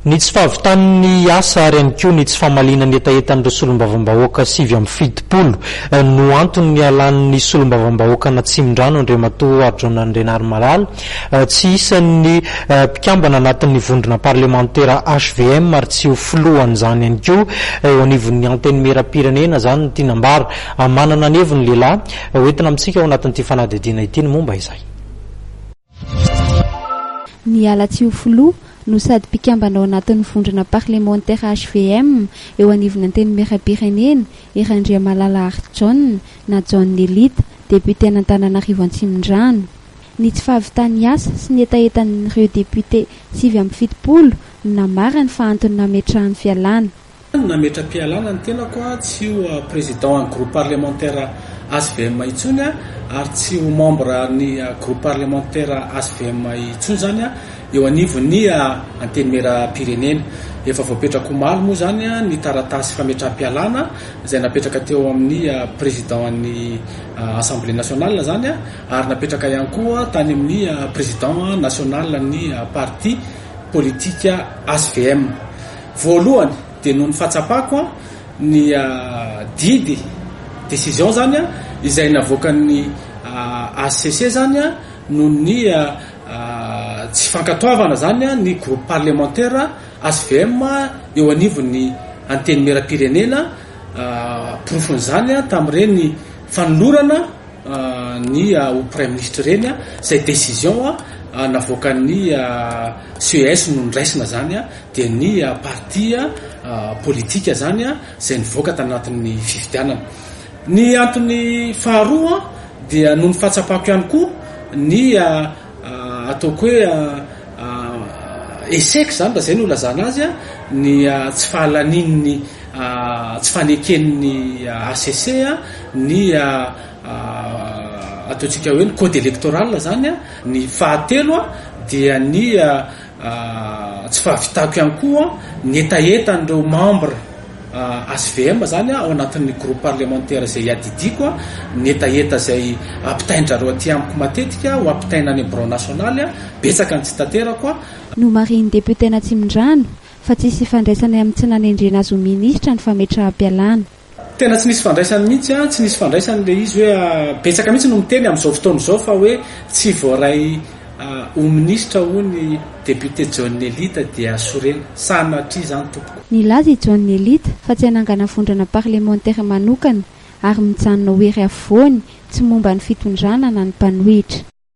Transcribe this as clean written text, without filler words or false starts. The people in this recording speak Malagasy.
Ny tsy fahavitan'ny asa ary ihany koa ny tsy famalinan'ny etaetan'ireo solombavam-bahoaka 770 no antony ialan'ny solombavam-bahoaka na Tsimondrano Andriamatoa Arjonandrenary Malala tsy isan'ny mpikambana anatin'ny vondrona parlementaire HVM ary tsy ho filohany zany ihany koa eo anivon'ny anteny mera-pirenena zany ny tinambara manana ny heviny lehilahy hoentina amintsika ao anatin'ity fanadihadiana ity ny momba izay. Ny ala tsy ho filoha no sady mpikambana ao anatin'ny vondrona parlementaire HVM eo anivon'ny anteny mera-pirenena Irandria Malala Arjon na John Nelita député an'Antananarivo Antsimondrano. Ny tsy fahavitan'ny asa sy ny etaetan'ireo député 770 namarany fa antony nametrahan'ny fialana. Nametra-pialana ny tenako tsy ho président groupe parlementaire HVM itsony ary tsy ho membre ny groupe parlementaire HVM itsony zany eo anivon'ny anteny mera-pirenena. Efa voapetraka omaly moa zany ny taratasy fametra-pialana izay napetraka teo amin'ny présiden'ny assemblée nationale zany ary napetraka ihany koa tany amin'ny président national ny parti politique HVM. Voalohany dia noho ny fahatsapako ny didy décision zany izay navoakan'ny ACC zany noho ny tsy fankatoavana zany ny groupe parlementaire HVM eo anivon'ny anteny mera-pirenena profony zany tamin'ireny fanolorana ny ho premier ministre reny izay décision navoakan'ny CES no niraisina zany dia ny parti politika zany izay nivoaka tanatin'ny fifidianana. Ny antony faharoa dia noho ny fahatsapako ihany koa ny ataoko hoe échec zany raha zay no lazana azy ny tsy fahalanin'ny tsy faneken'ny ACC ny ataontsika hoe ny code électoral zany ny fahatelo dia ny tsy fahavitako ihany koa ny etaetan'ireo membre HVM zany ao anatin'ny groupe parlementaire izay iadidiko ny etaeta izay ampitaindrareo aty amiko matetika ho ampitaina any bureau national betsaka ny tsy tanterako no mariny député na Tsimondrano fa tsy misy fandraisana amin'ny tsy nanendrena azy ho ministra ny fametraha-pialana. Tena tsy nisy fandraisany mihitsy tsy nisy fandraisany le izy hoe betsaka mihitsy no miteny amin'izao fotoana izao fa hoe tsy voaray ho ministra ho ny député John Nelita dia sorena sanatry zany tompoko. Nilaza i John Nelita fa tsy hanangana vondrana parlementaire manokana ary mijanona ho ery afovoany tsy momba ny fitondrana na ny mpanohitra.